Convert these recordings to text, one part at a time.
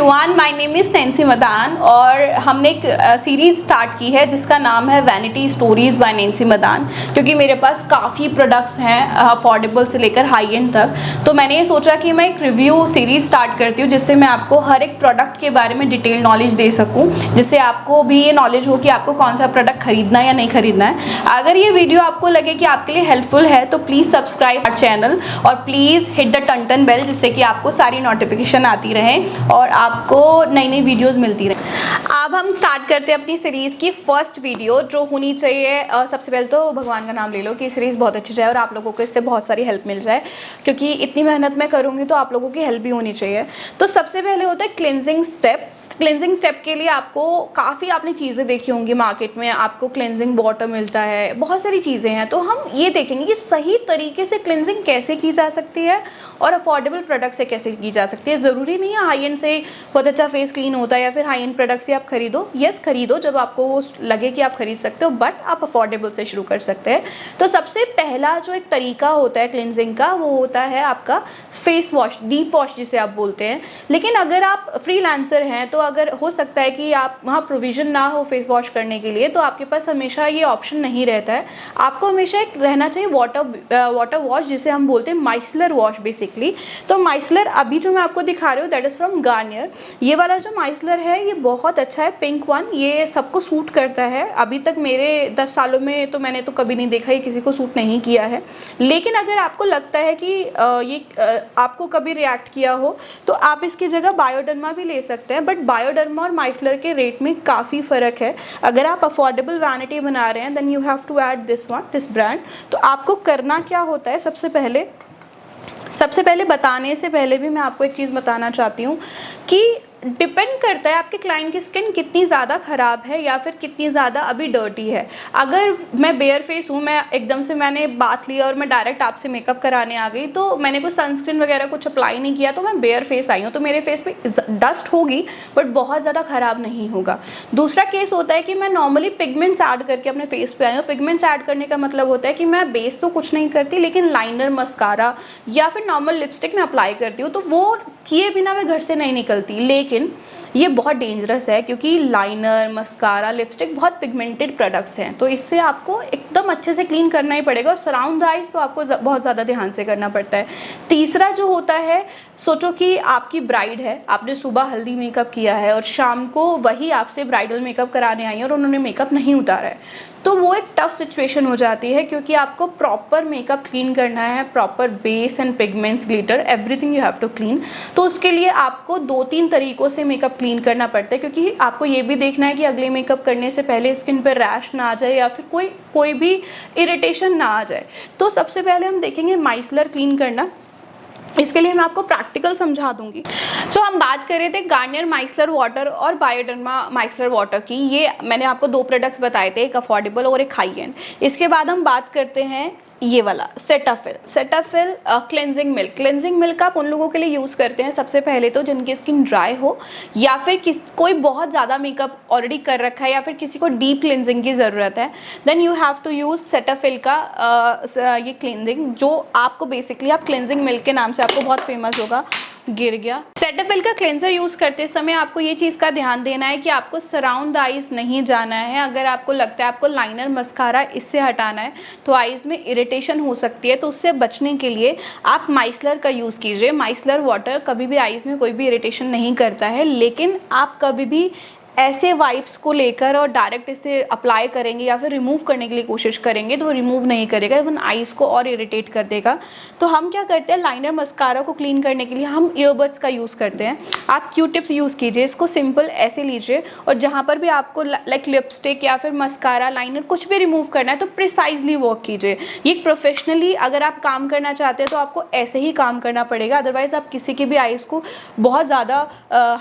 Everyone, my name is Nancy Madan और हमने एक सीरीज़ स्टार्ट की है जिसका नाम है vanity stories by Nancy Madan. क्योंकि मेरे पास काफ़ी प्रोडक्ट्स हैं अफोर्डेबल से लेकर हाई एंड तक, तो मैंने ये सोचा कि मैं एक रिव्यू सीरीज़ स्टार्ट करती हूँ जिससे मैं आपको हर एक प्रोडक्ट के बारे में डिटेल नॉलेज दे सकूँ, जिससे आपको भी ये नॉलेज हो कि आपको कौन सा प्रोडक्ट खरीदना है या नहीं खरीदना है। अगर ये वीडियो आपको लगे कि आपके लिए हेल्पफुल है तो प्लीज़ सब्सक्राइब आवर चैनल और please hit the ton bell, जिससे कि आपको सारी नोटिफिकेशन आती रहे और आपको नई नई वीडियोस मिलती रहे। अब हम स्टार्ट करते हैं अपनी सीरीज़ की फर्स्ट वीडियो जो होनी चाहिए। सबसे पहले तो भगवान का नाम ले लो कि सीरीज़ बहुत अच्छी जाए और आप लोगों को इससे बहुत सारी हेल्प मिल जाए, क्योंकि इतनी मेहनत मैं करूँगी तो आप लोगों की हेल्प भी होनी चाहिए। तो सबसे पहले होता है क्लिनजिंग स्टेप। क्लिनजिंग स्टेप के लिए आपको काफ़ी आपने चीज़ें देखी होंगी मार्केट में, आपको क्लिनजिंग वाटर मिलता है, बहुत सारी चीज़ें हैं। तो हम ये देखेंगे कि सही तरीके से क्लिनजिंग कैसे की जा सकती है और अफोर्डेबल प्रोडक्ट से कैसे की जा सकती है। ज़रूरी नहीं है हाई एंड से बहुत अच्छा फेस क्लीन होता है या फिर हाई एंड प्रोडक्ट से आप खरीदो। यस, खरीदो जब आपको लगे कि आप खरीद सकते हो, बट आप अफोर्डेबल से शुरू कर सकते हैं। तो सबसे पहला जो एक तरीका होता है क्लिनजिंग का, वो होता है आपका फेस वॉश, डीप वॉश जिसे आप बोलते हैं। लेकिन अगर आप फ्रीलांसर हैं तो अगर हो सकता है कि आप वहाँ प्रोविज़न ना हो फेस वॉश करने के लिए, तो आपके पास हमेशा ये ऑप्शन नहीं रहता है। आपको हमेशा एक रहना चाहिए वाटर वॉश, जिसे हम बोलते हैं माइसलर वॉश बेसिकली। तो माइसलर अभी जो मैं आपको दिखा रही हूँ दैट इज़ फ्रॉम गार्नियर। ये वाला जो माइसलर है ये बहुत अच्छा है, पिंक वन, ये सबको सूट करता है। अभी तक मेरे 10 सालों में तो मैंने तो कभी नहीं देखा ये किसी को सूट नहीं किया है। लेकिन अगर आपको लगता है कि ये आपको कभी रिएक्ट किया हो तो आप इसकी जगह बायोडर्मा भी ले सकते हैं, बट बायोडर्मा और माइसलर के रेट में काफ़ी फ़र्क है। अगर आप अफोर्डेबल वैनिटी बना रहे हैं then you have to add this brand. तो आपको करना क्या होता है, सबसे पहले बताने से पहले भी मैं आपको एक चीज़ बताना चाहती हूँ कि डिपेंड करता है आपके क्लाइंट की स्किन कितनी ज़्यादा ख़राब है या फिर कितनी ज़्यादा अभी डर्टी है। अगर मैं बेयर फेस हूँ, मैं एकदम से मैंने बात लिया और मैं डायरेक्ट आपसे मेकअप कराने आ गई, तो मैंने कोई सनस्क्रीन वगैरह कुछ अप्लाई नहीं किया, तो मैं बेयर फेस आई हूँ, तो मेरे फेस पे डस्ट होगी बट बहुत ज़्यादा ख़राब नहीं होगा। दूसरा केस होता है कि मैं नॉर्मली पिगमेंट्स ऐड करके अपने फेस पे आई हूँ। पिगमेंट्स ऐड करने का मतलब होता है कि मैं बेस तो कुछ नहीं करती, लेकिन लाइनर, मस्कारा या फिर नॉर्मल लिपस्टिक में अप्लाई करती हूँ, तो वो किए बिना मैं घर से नहीं निकलती। लेकिन ये बहुत डेंजरस है क्योंकि लाइनर, मस्कारा, लिपस्टिक बहुत पिगमेंटेड प्रोडक्ट्स हैं, तो इससे आपको एकदम अच्छे से क्लीन करना ही पड़ेगा और सराउंड द आइज तो आपको बहुत ज़्यादा ध्यान से करना पड़ता है। तीसरा जो होता है, सोचो कि आपकी ब्राइड है, आपने सुबह हल्दी मेकअप किया है और शाम को वही आपसे ब्राइडल मेकअप कराने आई है और उन्होंने मेकअप नहीं उतारा है, तो वो एक टफ सिचुएशन हो जाती है क्योंकि आपको प्रॉपर मेकअप क्लीन करना है, proper base and pigments, glitter, everything you have to clean. तो उसके लिए आपको 2-3 तरीक़ों से मेकअप क्लीन करना पड़ता है, क्योंकि आपको ये भी देखना है कि अगले मेकअप करने से पहले स्किन पर रैश ना आ जाए या फिर कोई भी इरिटेशन ना आ जाए। तो सबसे पहले हम देखेंगे माइसलर क्लीन करना। इसके लिए मैं आपको प्रैक्टिकल समझा दूंगी। तो हम बात कर रहे थे गार्नियर माइसलर वाटर और बायोडर्मा माइसलर वाटर की। ये मैंने आपको 2 प्रोडक्ट्स बताए थे, एक अफोर्डेबल और एक हाई एंड। इसके बाद हम बात करते हैं ये वाला Cetaphil cleansing milk. Cleansing milk आप उन लोगों के लिए यूज़ करते हैं सबसे पहले तो जिनकी स्किन ड्राई हो या फिर कोई बहुत ज़्यादा मेकअप ऑलरेडी कर रखा है या फिर किसी को डीप क्लेंजिंग की ज़रूरत है, then you have to use Cetaphil का ये क्लेंजिंग, जो आपको बेसिकली आप क्लेंजिंग मिल्क के नाम से आपको बहुत फेमस होगा। गिर गया। सेटाफिल का क्लेंजर यूज़ करते समय आपको ये चीज़ का ध्यान देना है कि आपको सराउंड द आइज़ नहीं जाना है। अगर आपको लगता है आपको लाइनर, मस्कारा इससे हटाना है तो आइज़ में इरिटेशन हो सकती है, तो उससे बचने के लिए आप माइसलर का यूज़ कीजिए। माइसलर वाटर कभी भी आइज़ में कोई भी इरिटेशन नहीं करता है, लेकिन आप कभी भी ऐसे वाइप्स को लेकर और डायरेक्ट इसे अप्लाई करेंगे या फिर रिमूव करने के लिए कोशिश करेंगे तो रिमूव नहीं करेगा, इवन आइज़ को और इरिटेट कर देगा। तो हम क्या करते हैं, लाइनर, मस्कारा को क्लीन करने के लिए हम ईयरबड्स का यूज़ करते हैं। आप क्यू टिप्स यूज़ कीजिए, इसको सिंपल ऐसे लीजिए और जहाँ पर भी आपको लाइक लिपस्टिक या फिर मस्कारा, लाइनर कुछ भी रिमूव करना है तो प्रिसाइजली वर्क कीजिए। ये प्रोफेशनली अगर आप काम करना चाहते हैं तो आपको ऐसे ही काम करना पड़ेगा, अदरवाइज़ आप किसी की भी आइज़ को बहुत ज़्यादा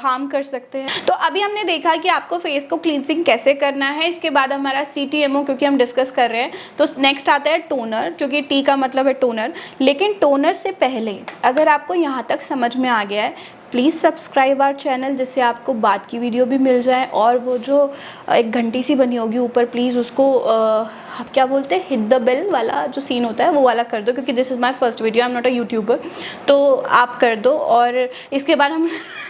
हार्म कर सकते हैं। तो अभी हमने देखा कि आपको फेस को क्लींजिंग कैसे करना है। इसके बाद हमारा CTMO, क्योंकि हम डिस्कस कर रहे हैं, तो नेक्स्ट आता है टोनर, क्योंकि टी का मतलब है टोनर। लेकिन टोनर से पहले अगर आपको यहाँ तक समझ में आ गया है, प्लीज़ सब्सक्राइब आवर चैनल, जिससे आपको बाद की वीडियो भी मिल जाए। और वो जो एक घंटी सी बनी होगी ऊपर, प्लीज़ उसको आप क्या बोलते हैं, हिट द बेल वाला जो सीन होता है वो वाला कर दो, क्योंकि this is my first video, I am not a YouTuber, तो आप कर दो। और इसके बाद हम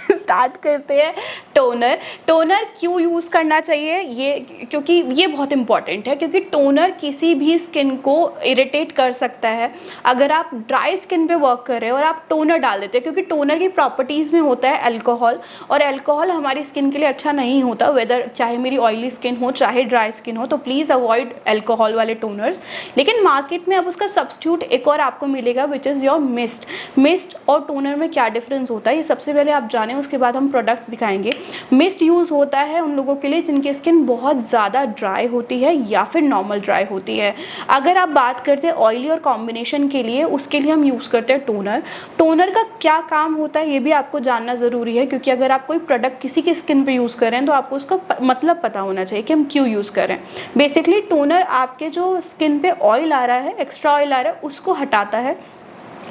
स्टार्ट करते हैं टोनर। टोनर क्यों यूज़ करना चाहिए, ये क्योंकि ये बहुत इंपॉर्टेंट है, क्योंकि टोनर किसी भी स्किन को इरिटेट कर सकता है। अगर आप ड्राई स्किन पे वर्क कर रहे हो और आप टोनर डाल देते हैं, क्योंकि टोनर की प्रॉपर्टीज़ में होता है अल्कोहल, और अल्कोहल हमारी स्किन के लिए अच्छा नहीं होता, वेदर चाहे मेरी ऑयली स्किन हो चाहे ड्राई स्किन हो, तो प्लीज़ अवॉइड अल्कोहल वाले टोनर्स। लेकिन मार्केट में अब उसका सब्स्टिट्यूट एक और आपको मिलेगा, which is your mist. Mist और टोनर में क्या डिफरेंस होता है, ये सबसे पहले आप जानें, उसके बाद हम प्रोडक्ट्स दिखाएंगे। मिस्ट यूज़ होता है उन लोगों के लिए जिनकी स्किन बहुत ज़्यादा ड्राई होती है या फिर नॉर्मल ड्राई होती है। अगर आप बात करते हैं ऑयली और कॉम्बिनेशन के लिए, उसके लिए हम यूज़ करते हैं टोनर। टोनर का क्या काम होता है ये भी आपको जानना ज़रूरी है, क्योंकि अगर आप कोई प्रोडक्ट किसी की स्किन पे यूज़ कर रहे हैं तो आपको उसका मतलब पता होना चाहिए कि हम क्यों यूज़ कर रहे हैं। बेसिकली टोनर आपके जो स्किन पे ऑयल आ रहा है, एक्स्ट्रा ऑयल आ रहा है, उसको हटाता है,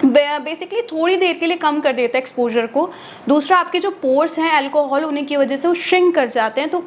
बेसिकली थोड़ी देर के लिए कम कर देता है एक्सपोजर को। दूसरा, आपके जो पोर्स हैं अल्कोहल होने की वजह से वो श्रिंक कर जाते हैं, तो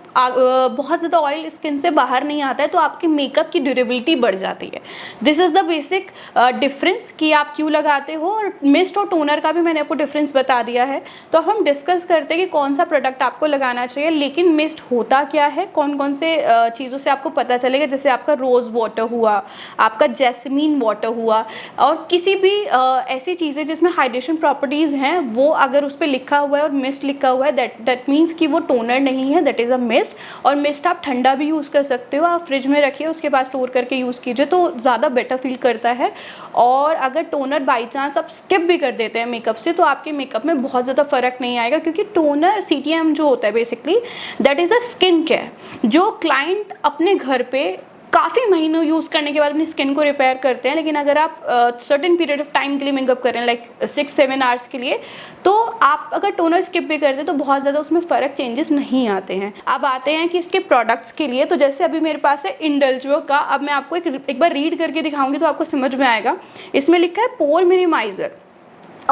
बहुत ज़्यादा ऑयल स्किन से बाहर नहीं आता है, तो आपके मेकअप की ड्यूरेबिलिटी बढ़ जाती है। This is the basic difference कि आप क्यों लगाते हो। और मिस्ट और टोनर का भी मैंने आपको डिफरेंस बता दिया है। तो अब हम डिस्कस करते हैं कि कौन सा प्रोडक्ट आपको लगाना चाहिए। लेकिन मिस्ट होता क्या है, कौन कौन से चीज़ों से आपको पता चलेगा, जैसे आपका रोज़ वाटर हुआ, आपका जैस्मीन वाटर हुआ, और किसी भी ऐसी चीज़ें जिसमें हाइड्रेशन प्रॉपर्टीज़ हैं, वो अगर उस पर लिखा हुआ है और मिस्ट लिखा हुआ है, दैट मीन्स कि वो टोनर नहीं है, दैट इज़ अ मिस्ट। और मिस्ट आप ठंडा भी यूज़ कर सकते हो, आप फ्रिज में रखिए, उसके बाद स्टोर करके यूज़ कीजिए, तो ज़्यादा बेटर फील करता है। और अगर टोनर बाई चांस आप स्किप भी कर देते हैं मेकअप से, तो आपके मेकअप में बहुत ज़्यादा फ़र्क नहीं आएगा, क्योंकि टोनर CTM जो होता है basically that is a skin care, जो क्लाइंट अपने घर पे काफ़ी महीनों यूज़ करने के बाद अपनी स्किन को रिपेयर करते हैं। लेकिन अगर आप सर्टेन पीरियड ऑफ टाइम के लिए मेकअप कर रहे हैं, लाइक 6-7 आवर्स के लिए, तो आप अगर टोनर स्किप भी करते हैं तो बहुत ज़्यादा उसमें फ़र्क चेंजेस नहीं आते हैं। अब आते हैं कि इसके प्रोडक्ट्स के लिए। तो जैसे अभी मेरे पास है इंडल्जो का, अब मैं आपको एक बार रीड करके दिखाऊंगी तो आपको समझ में आएगा। इसमें लिखा है पोर मिनिमाइज़र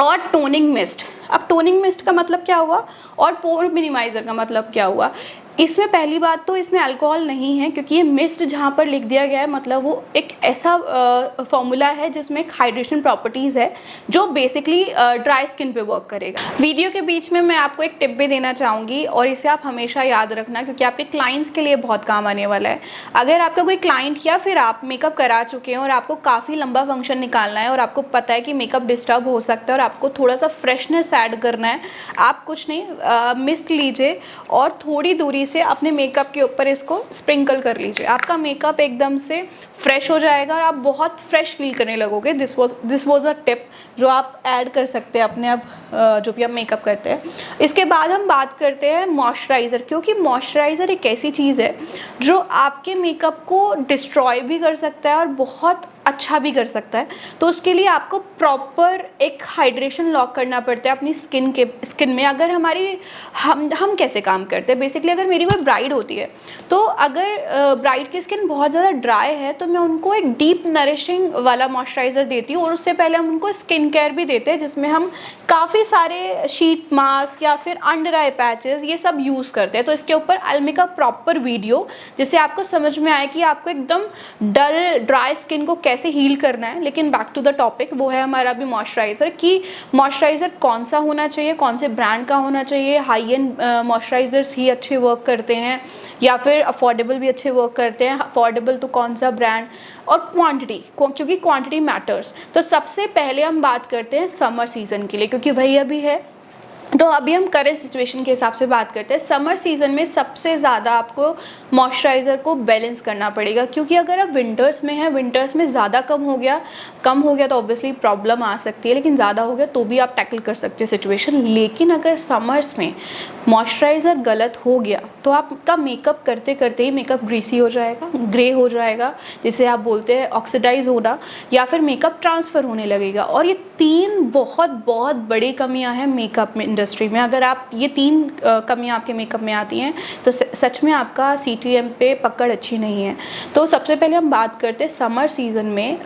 और टोनिंग मिस्ट। अब टोनिंग मिस्ट का मतलब क्या हुआ और पोर मिनिमाइज़र का मतलब क्या हुआ। इसमें पहली बात तो इसमें अल्कोहल नहीं है, क्योंकि ये मिस्ट जहाँ पर लिख दिया गया है मतलब वो एक ऐसा फॉर्मूला है जिसमें एक हाइड्रेशन प्रॉपर्टीज़ है जो बेसिकली ड्राई स्किन पे वर्क करेगा। वीडियो के बीच में मैं आपको एक टिप भी देना चाहूँगी, और इसे आप हमेशा याद रखना, क्योंकि आपके क्लाइंट्स के लिए बहुत काम आने वाला है। अगर आपका कोई क्लाइंट या फिर आप मेकअप करा चुके हैं और आपको काफ़ी लंबा फंक्शन निकालना है और आपको पता है कि मेकअप डिस्टर्ब हो सकता है और आपको थोड़ा सा फ्रेशनेस ऐड करना है, आप कुछ नहीं, मिस्ट लीजिए और थोड़ी दूरी से अपने मेकअप के ऊपर इसको स्प्रिंकल कर लीजिए। आपका मेकअप एकदम से फ्रेश हो जाएगा और आप बहुत फ्रेश फील करने लगोगे। दिस वॉज अ टिप जो आप ऐड कर सकते हैं अपने आप जो भी आप मेकअप करते हैं। इसके बाद हम बात करते हैं मॉइस्चराइज़र, क्योंकि मॉइस्चराइज़र एक ऐसी चीज़ है जो आपके मेकअप को डिस्ट्रॉय भी कर सकता है और बहुत अच्छा भी कर सकता है। तो उसके लिए आपको प्रॉपर एक हाइड्रेशन लॉक करना पड़ता है अपनी स्किन में। अगर हमारी हम कैसे काम करते हैं, बेसिकली अगर मेरी कोई ब्राइड होती है, तो अगर ब्राइड की स्किन बहुत ज़्यादा ड्राई है तो मैं उनको एक डीप नरिशिंग वाला मॉइस्चराइज़र देती हूँ, और उससे पहले हम उनको स्किन केयर भी देते हैं, जिसमें हम काफ़ी सारे शीट मास्क या फिर अंडर आई पैचेस ये सब यूज़ करते हैं। तो इसके ऊपर I will make a proper video जिससे आपको समझ में आए कि आपको एकदम डल ड्राई स्किन को कैसे हील करना है। लेकिन बैक टू द टॉपिक, वो है हमारा अभी मॉइस्चराइज़र, कि मॉइस्चराइज़र कौन सा होना चाहिए, कौन से ब्रांड का होना चाहिए। हाई एंड मॉइस्चराइज़र्स ही अच्छे वर्क करते हैं या फिर अफोर्डेबल भी अच्छे वर्क करते हैं। अफोर्डेबल तो कौन सा ब्रांड, और क्वांटिटी, क्योंकि क्वांटिटी मैटर्स। तो सबसे पहले हम बात करते हैं समर सीज़न के लिए, क्योंकि वही अभी है। तो अभी हम करंट सिचुएशन के हिसाब से बात करते हैं। समर सीज़न में सबसे ज़्यादा आपको मॉइस्चराइज़र को बैलेंस करना पड़ेगा, क्योंकि अगर आप विंटर्स में हैं, विंटर्स में ज़्यादा कम हो गया तो ऑब्वियसली प्रॉब्लम आ सकती है, लेकिन ज़्यादा हो गया तो भी आप टैकल कर सकते हो सिचुएशन। लेकिन अगर समर्स में मॉइस्चराइज़र गलत हो गया तो आपका मेकअप करते करते ही मेकअप ग्रीसी हो जाएगा, ग्रे हो जाएगा, जिसे आप बोलते हैं ऑक्सीडाइज होना, या फिर मेकअप ट्रांसफ़र होने लगेगा। और ये 3 बहुत बहुत बड़ी कमियाँ हैं मेकअप में इंडस्ट्री में। अगर आप ये 3 कमियाँ आपके मेकअप में आती हैं तो सच में आपका CTM पे पकड़ अच्छी नहीं है। तो सबसे पहले हम बात करते हैं समर सीज़न में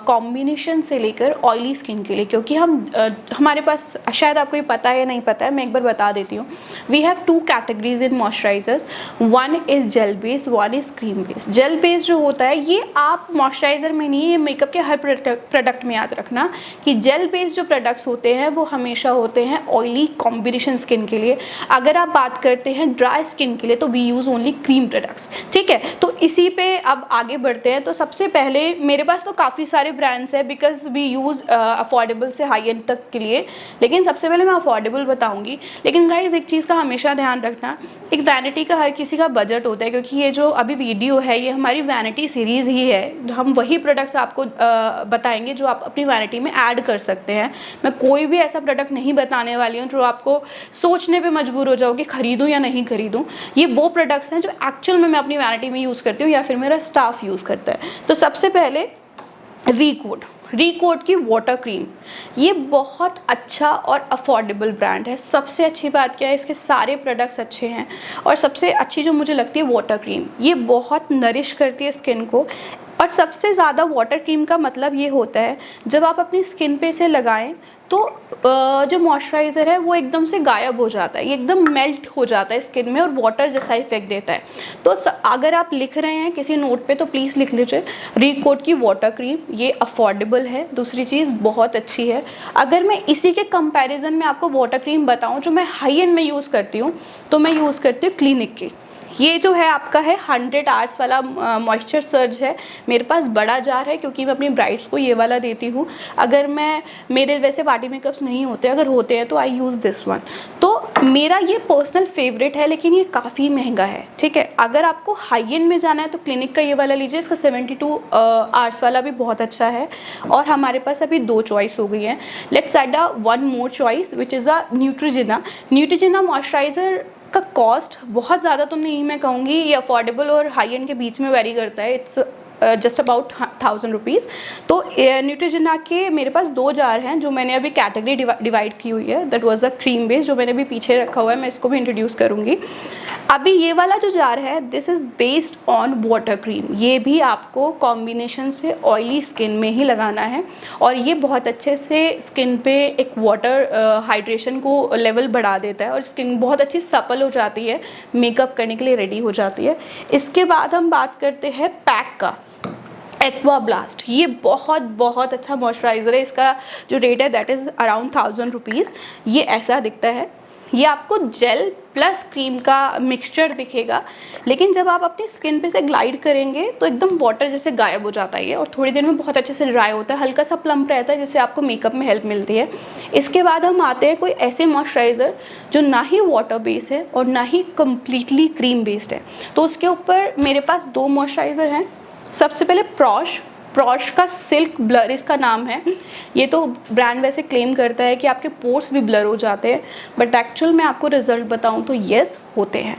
कॉम्बिनेशन से लेकर ऑयली स्किन के लिए, क्योंकि हमारे पास, शायद आपको ये पता है या नहीं पता है, मैं एक बार बता देती हूँ। We have 2 categories in moisturisers, one is gel based, one is cream based. Gel based जो होता है ये आप मॉइस्चराइज़र में नहीं, ये मेकअप के हर प्रोडक्ट में याद रखना कि जेल बेस्ड जो प्रोडक्ट्स होते हैं वो हमेशा होते हैं ऑयली कॉम्बिनेशन स्किन के लिए। अगर आप बात करते हैं ड्राई स्किन के लिए तो we use only cream products, ठीक है। तो इसी पे अब आगे बढ़ते हैं। तो सबसे पहले मेरे पास तो काफ़ी सारे ब्रांड्स हैं बिकॉज वी यूज़ अफोर्डेबल से हाई एंड तक के लिए, लेकिन सबसे पहले मैं अफोर्डेबल बताऊंगी। लेकिन गाइज एक चीज़ का हमेशा ध्यान रखना, एक वैनिटी का हर किसी का बजट होता है, क्योंकि ये जो अभी वीडियो है ये हमारी वैनिटी सीरीज़ ही है। हम वही प्रोडक्ट्स आपको बताएंगे जो आप अपनी वैनिटी में ऐड कर सकते हैं। मैं कोई भी ऐसा प्रोडक्ट नहीं बताने वाली हूँ जो आपको सोचने पे मजबूर हो जाओ कि खरीदूँ या नहीं खरीदूँ। ये वो प्रोडक्ट्स हैं जो एक्चुअल में मैं अपनी वैनिटी में यूज़ करती हूँ या फिर मेरा स्टाफ यूज़ करता है। तो सबसे पहले रिकोड की वाटर क्रीम, ये बहुत अच्छा और अफोर्डेबल ब्रांड है। सबसे अच्छी बात क्या है, इसके सारे प्रोडक्ट्स अच्छे हैं और सबसे अच्छी जो मुझे लगती है वाटर क्रीम, ये बहुत नरिश करती है स्किन को। और सबसे ज़्यादा वाटर क्रीम का मतलब ये होता है जब आप अपनी स्किन पे इसे लगाएं तो जो मॉइस्चराइज़र है वो एकदम से गायब हो जाता है, ये एकदम मेल्ट हो जाता है स्किन में और वाटर जैसा इफेक्ट देता है। तो अगर आप लिख रहे हैं किसी नोट पे तो प्लीज़ लिख लीजिए रिकोड की वाटर क्रीम, ये अफोर्डेबल है। दूसरी चीज़ बहुत अच्छी है। अगर मैं इसी के कंपैरिजन में आपको वाटर क्रीम बताऊं जो मैं हाई एंड में यूज़ करती हूँ, तो मैं यूज़ करती हूँ क्लिनिक की। ये जो है आपका है 100 आवर्स वाला मॉइस्चर सर्ज है। मेरे पास बड़ा जार है क्योंकि मैं अपनी ब्राइड्स को ये वाला देती हूँ। अगर मेरे वैसे पार्टी मेकअप्स नहीं होते, अगर होते हैं तो आई यूज़ दिस वन। तो मेरा ये पर्सनल फेवरेट है, लेकिन ये काफ़ी महंगा है, ठीक है। अगर आपको हाई एंड में जाना है तो क्लिनिक का ये वाला लीजिए, इसका 72 आवर्स वाला भी बहुत अच्छा है। और हमारे पास अभी 2 चॉइस हो गई हैं। Let's add a one more choice which is a Neutrogena moisturiser का कॉस्ट बहुत ज़्यादा तो नहीं मैं कहूँगी, ये अफोर्डेबल और हाई एंड के बीच में वेरी करता है। It's just about 1000 rupees. तो न्यूट्रिजिना के मेरे पास 2 जार हैं जो मैंने अभी कैटेगरी डिवाइड की हुई है। That was a cream base जो मैंने अभी पीछे रखा हुआ है, मैं इसको भी इंट्रोड्यूस करूँगी। अभी ये वाला जो जार है this is based on water cream. ये भी आपको कॉम्बिनेशन से ऑयली स्किन में ही लगाना है और ये बहुत अच्छे से स्किन पे एक वाटर हाइड्रेशन को लेवल बढ़ा देता है और स्किन बहुत अच्छी सपल हो जाती है, मेकअप करने के लिए रेडी हो जाती है। इसके बाद हम बात करते हैं पैक का, एक्वा ब्लास्ट। ये बहुत अच्छा मॉइस्चराइज़र है। इसका जो रेट है दैट इज़ अराउंड 1000 रुपीज़। ये ऐसा दिखता है, ये आपको जेल प्लस क्रीम का मिक्सचर दिखेगा, लेकिन जब आप अपनी स्किन पे से ग्लाइड करेंगे तो एकदम वाटर जैसे गायब हो जाता है ये और थोड़ी देर में बहुत अच्छे से ड्राई होता है, हल्का सा प्लम्प रहता है जिससे आपको मेकअप में हेल्प मिलती है। इसके बाद हम आते हैं कोई ऐसे मॉइस्चराइज़र जो ना ही वाटर बेस्ड है और ना ही कम्प्लीटली क्रीम बेस्ड है। तो उसके ऊपर मेरे पास 2 मॉइस्चराइज़र हैं। सबसे पहले प्रॉश का सिल्क ब्लर इसका नाम है। ये तो ब्रांड वैसे क्लेम करता है कि आपके पोर्स भी ब्लर हो जाते हैं, बट एक्चुअल में आपको रिजल्ट बताऊं तो येस होते हैं।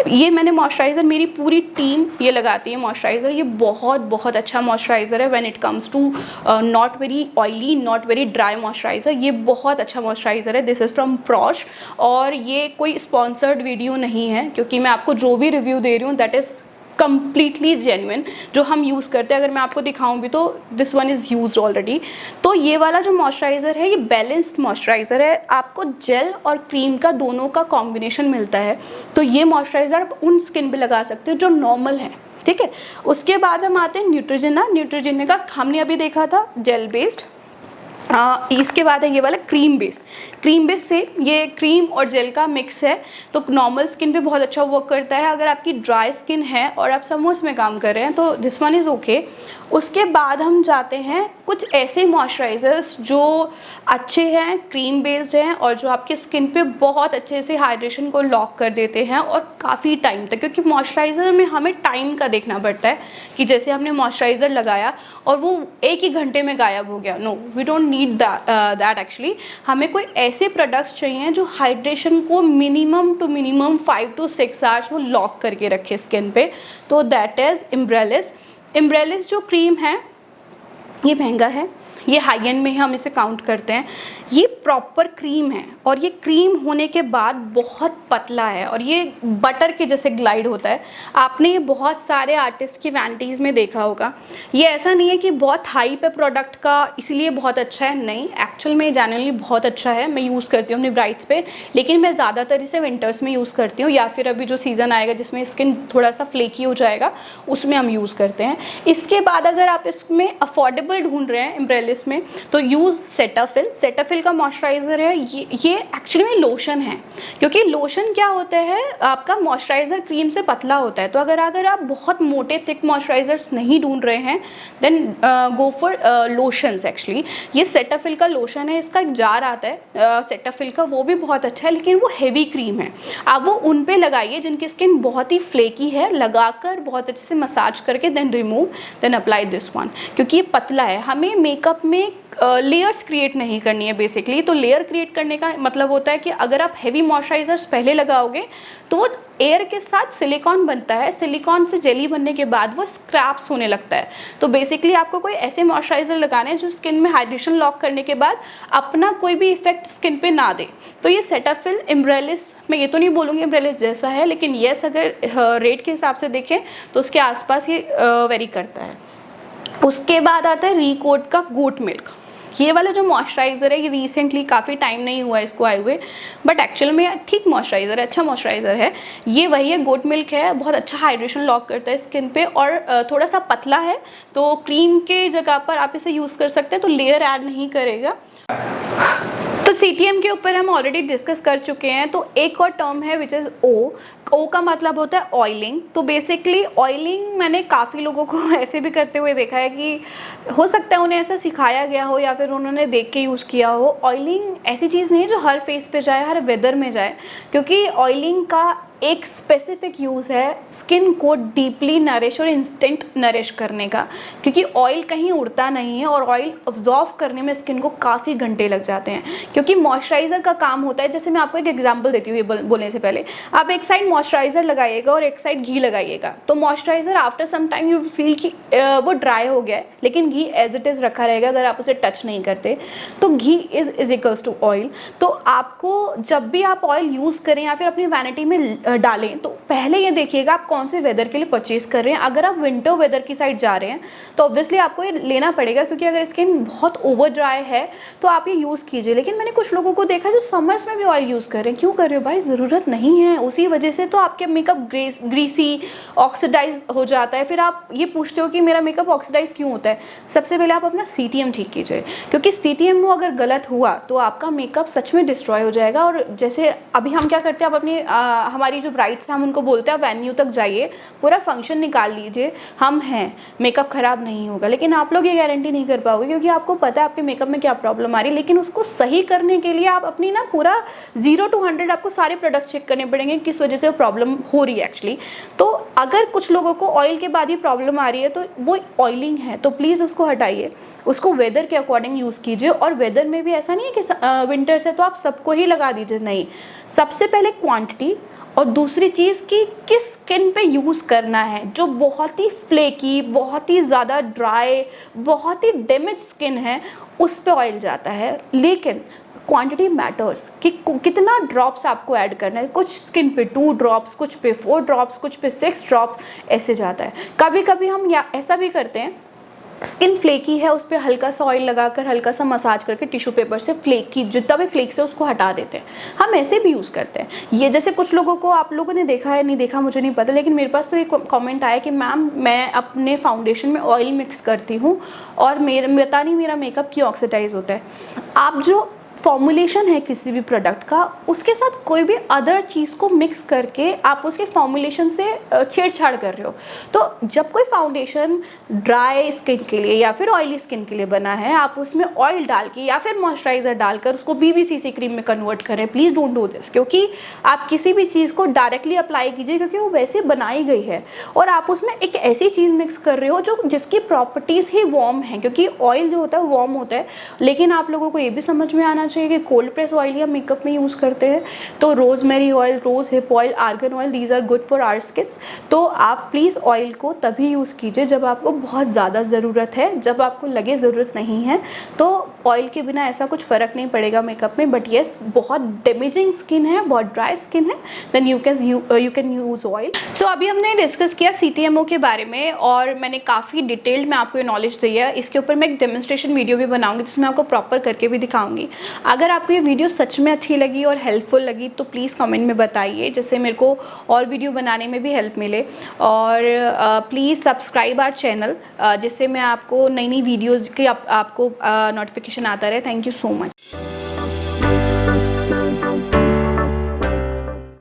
ये मैंने मॉइस्चराइज़र, मेरी पूरी टीम ये लगाती है मॉइस्चराइज़र। ये बहुत अच्छा मॉइस्चराइज़र है when it comes to not very oily, not very dry moisturiser. ये बहुत अच्छा मॉइस्चराइज़र है। दिस इज़ फ्रॉम प्रॉश और ये कोई स्पॉन्सर्ड वीडियो नहीं है क्योंकि मैं आपको जो भी रिव्यू दे रही हूँ दैट इज़ कम्प्लीटली जेन्युइन जो हम यूज़ करते हैं। अगर मैं आपको दिखाऊं भी तो this one is used already. तो ये वाला जो मॉइस्चराइज़र है ये बैलेंस्ड मॉइस्चराइज़र है, आपको जेल और क्रीम का दोनों का कॉम्बिनेशन मिलता है। तो ये मॉइस्चराइज़र आप उन स्किन पे लगा सकते हो जो नॉर्मल है, ठीक है। उसके बाद हम आते हैं न्यूट्रिजिना का हमने अभी देखा था जेल बेस्ड। इसके बाद है ये वाला क्रीम बेस से ये क्रीम और जेल का मिक्स है, तो नॉर्मल स्किन पे बहुत अच्छा वर्क करता है। अगर आपकी ड्राई स्किन है और आप समर्स में काम कर रहे हैं तो दिस वन इज़ ओके। उसके बाद हम जाते हैं कुछ ऐसे मॉइस्चराइज़र्स जो अच्छे हैं, क्रीम बेस्ड हैं और जो आपके स्किन पे बहुत अच्छे से हाइड्रेशन को लॉक कर देते हैं और काफ़ी टाइम तक, क्योंकि मॉइस्चराइज़र में हमें टाइम का देखना पड़ता है कि जैसे हमने मॉइस्चराइज़र लगाया और वो 1 ही घंटे में गायब हो गया। No, we don't need that actually. हमें कोई ऐसे प्रोडक्ट्स चाहिए जो हाइड्रेशन को minimum to minimum 5 to 6 hours वो लॉक करके रखे स्किन पे। तो दैट इज़ इम्ब्रेलिस जो क्रीम है ये महंगा है, ये हाई एंड में हम इसे काउंट करते हैं। ये प्रॉपर क्रीम है और ये क्रीम होने के बाद बहुत पतला है और ये बटर के जैसे ग्लाइड होता है। आपने ये बहुत सारे आर्टिस्ट की वैनिटीज़ में देखा होगा। ये ऐसा नहीं है कि बहुत हाई पे प्रोडक्ट का इसलिए बहुत अच्छा है, नहीं, एक्चुअल में जनरली बहुत अच्छा है। मैं यूज़ करती हूँ अपनी ब्राइड्स पे, लेकिन मैं ज़्यादातर इसे विंटर्स में यूज़ करती हूँ या फिर अभी जो सीज़न आएगा जिसमें स्किन थोड़ा सा फ्लेकी हो जाएगा उसमें हम यूज़ करते हैं। इसके बाद अगर आप इसमें अफोर्डेबल ढूंढ रहे हैं एम्ब्रेलिस में तो यूज़ सेटाफिल। सेटाफिल का मॉइस्चराइज़र है, ये एक्चुअली में लोशन है, क्योंकि लोशन क्या होता है आपका मॉइस्चराइज़र क्रीम से पतला होता है। तो अगर आप बहुत मोटे थिक मॉइस्चराइज़र्स नहीं ढूंढ रहे हैं then go for lotions. Actually ये सेटाफिल का लोशन है, इसका एक जार आता है सेटाफिल का, वो भी बहुत अच्छा है, लेकिन वो हेवी क्रीम है। आप वो उन पे लगाइए जिनकी स्किन बहुत ही फ्लेकी है, लगाकर बहुत अच्छे से मसाज करके then remove then apply this one, क्योंकि ये पतला है। हमें मेकअप में लेयर्स क्रिएट नहीं करनी है बेसिकली। तो लेयर क्रिएट करने का मतलब होता है कि अगर आप हेवी मॉइस्चराइजर्स पहले लगाओगे तो वो एयर के साथ सिलिकॉन बनता है, सिलिकॉन से जेली बनने के बाद वो स्क्रैप्स होने लगता है। तो बेसिकली आपको कोई ऐसे मॉइस्चराइजर लगाने हैं जो स्किन में हाइड्रेशन लॉक करने के बाद अपना कोई भी इफेक्ट स्किन पे ना दे। तो ये सेटाफिल एम्ब्रेलिस, मैं ये तो नहीं बोलूँगी एम्ब्रेलिस जैसा है, लेकिन येस अगर रेट के हिसाब से देखें तो उसके आसपास ये वेरी करता है। उसके बाद आता है रिकोट का गोट मिल्क। ये वाला जो मॉइस्चराइज़र है ये रिसेंटली काफ़ी टाइम नहीं हुआ इसको आए हुए, बट एक्चुअल में ठीक मॉइस्चराइज़र है, अच्छा मॉइस्चराइज़र है। ये वही है, गोट मिल्क है, बहुत अच्छा हाइड्रेशन लॉक करता है स्किन पे और थोड़ा सा पतला है, तो क्रीम के जगह पर आप इसे यूज़ कर सकते हैं, तो लेयर ऐड नहीं करेगा। तो CTM के ऊपर हम ऑलरेडी डिस्कस कर चुके हैं। तो एक और टर्म है विच इज़ ओ का मतलब होता है ऑयलिंग। तो बेसिकली ऑयलिंग मैंने काफ़ी लोगों को ऐसे भी करते हुए देखा है कि हो सकता है उन्हें ऐसा सिखाया गया हो या फिर उन्होंने देख के यूज़ किया हो। ऑयलिंग ऐसी चीज़ नहीं है जो हर फेस पे जाए, हर वेदर में जाए, क्योंकि ऑयलिंग का एक स्पेसिफिक यूज़ है स्किन को डीपली नरिश और इंस्टेंट नरिश करने का, क्योंकि ऑयल कहीं उड़ता नहीं है और ऑयल ऑब्जॉर्व करने में स्किन को काफ़ी घंटे लग जाते हैं। क्योंकि मॉइस्चराइज़र का काम होता है, जैसे मैं आपको एक एग्जांपल देती हूँ ये बोलने से पहले, आप एक साइड मॉइस्चराइज़र लगाइएगा और एक साइड घी लगाइएगा, तो moisturiser after some time you feel कि वो ड्राई हो गया है, लेकिन घी एज इट इज़ रखा रहेगा अगर आप उसे टच नहीं करते। तो घी इज इक्वल्स टू ऑयल। तो आपको जब भी आप ऑयल यूज़ करें या फिर अपनी वैनिटी में डालें तो पहले ये देखिएगा आप कौन से वेदर के लिए परचेज कर रहे हैं। अगर आप विंटर वेदर की साइड जा रहे हैं तो ऑब्वियसली आपको ये लेना पड़ेगा, क्योंकि अगर स्किन बहुत ओवर ड्राई है तो आप ये यूज़ कीजिए। लेकिन मैंने कुछ लोगों को देखा जो समर्स में भी ऑयल यूज़ कर रहे हैं। क्यों कर रहे हो भाई, ज़रूरत नहीं है। उसी वजह से तो आपके मेकअप ग्रीसी ऑक्सीडाइज हो जाता है। फिर आप ये पूछते हो कि मेरा मेकअप ऑक्सीडाइज क्यों होता है। सबसे पहले आप अपना CTM ठीक कीजिए, क्योंकि CTM में अगर गलत हुआ तो आपका मेकअप सच में डिस्ट्रॉय हो जाएगा। और जैसे अभी हम क्या करते हैं, आप अपनी हमारी जो ब्राइड्स हैं हम उनको बोलते हैं वेन्यू तक जाइए, पूरा फंक्शन निकाल लीजिए, हम हैं, मेकअप खराब नहीं होगा। लेकिन आप लोग ये गारंटी नहीं कर पाओगे, क्योंकि आपको पता है आपके मेकअप में क्या प्रॉब्लम आ रही है। लेकिन उसको सही करने के लिए आप अपनी ना पूरा 0 to 100 आपको सारे प्रोडक्ट्स चेक करने पड़ेंगे किस वजह से वो प्रॉब्लम हो रही है एक्चुअली। तो अगर कुछ लोगों को ऑयल के बाद ही प्रॉब्लम आ रही है तो वो ऑयलिंग है, तो प्लीज़ उसको हटाइए, उसको वेदर के अकॉर्डिंग यूज़ कीजिए। और वेदर में भी ऐसा नहीं है कि विंटर्स है तो आप सबको ही लगा दीजिए, नहीं। सबसे पहले क्वांटिटी और दूसरी चीज़ कि किस स्किन पे यूज़ करना है। जो बहुत ही फ्लेकी, बहुत ही ज़्यादा ड्राई, बहुत ही डैमेज स्किन है उस पे ऑयल जाता है। लेकिन क्वांटिटी मैटर्स कि कितना ड्रॉप्स आपको ऐड करना है। कुछ स्किन पे 2 ड्रॉप्स, कुछ पे 4 ड्रॉप्स, कुछ पे 6 ड्रॉप ऐसे जाता है। कभी कभी हम ऐसा भी करते हैं, स्किन फ्लेकी है उस पर हल्का सा ऑयल लगाकर हल्का सा मसाज करके टिश्यू पेपर से फ्लेकी जितना भी फ्लेक्स है उसको हटा देते हैं। हम ऐसे भी यूज़ करते हैं। ये जैसे कुछ लोगों को, आप लोगों ने देखा है नहीं देखा मुझे नहीं पता, लेकिन मेरे पास तो एक कमेंट आया कि मैम मैं अपने फाउंडेशन में ऑयल मिक्स करती हूँ और पता नहीं मेरा मेकअप क्यों ऑक्सीडाइज होता है। आप जो फॉर्मुलेशन है किसी भी प्रोडक्ट का, उसके साथ कोई भी अदर चीज़ को मिक्स करके आप उसके फॉर्मुलेशन से छेड़छाड़ कर रहे हो। तो जब कोई फाउंडेशन ड्राई स्किन के लिए या फिर ऑयली स्किन के लिए बना है, आप उसमें ऑयल डाल के या फिर मॉइस्चराइज़र डालकर उसको BBCC क्रीम में कन्वर्ट करें। प्लीज़ डोंट डू दिस, क्योंकि आप किसी भी चीज़ को डायरेक्टली अप्लाई कीजिए क्योंकि वो वैसे बनाई गई है और आप उसमें एक ऐसी चीज़ मिक्स कर रहे हो जो जिसकी प्रॉपर्टीज़ ही वार्म है, क्योंकि ऑयल जो होता है वार्म होता है। लेकिन आप लोगों को ये भी समझ में आना चाहिए कि कोल्ड प्रेस ऑयल ही हम मेकअप में यूज़ करते हैं। तो rosemary oil, rose hip oil, argan oil, these are good for our skins. तो आप प्लीज़ ऑयल को तभी यूज़ कीजिए जब आपको बहुत ज़्यादा ज़रूरत है। जब आपको लगे ज़रूरत नहीं है तो ऑयल के बिना ऐसा कुछ फ़र्क नहीं पड़ेगा मेकअप में। बट येस, बहुत डैमेजिंग स्किन है, बहुत ड्राई स्किन है, then you can use oil. So अभी हमने डिस्कस किया CTMO के बारे में और मैंने काफ़ी डिटेल्ड में आपको ये नॉलेज दी है। इसके ऊपर मैं एक डेमोन्स्ट्रेशन वीडियो भी बनाऊंगी जिसमें आपको प्रॉपर करके भी दिखाऊंगी। अगर आपको ये वीडियो सच में अच्छी लगी और हेल्पफुल लगी तो प्लीज़ कमेंट में बताइए, जिससे मेरे को और वीडियो बनाने में भी हेल्प मिले। और प्लीज़ सब्सक्राइब आवर चैनल, जिससे मैं आपको नई नई वीडियोज़ की आपको नोटिफिकेशन आता रहे। Thank you so much.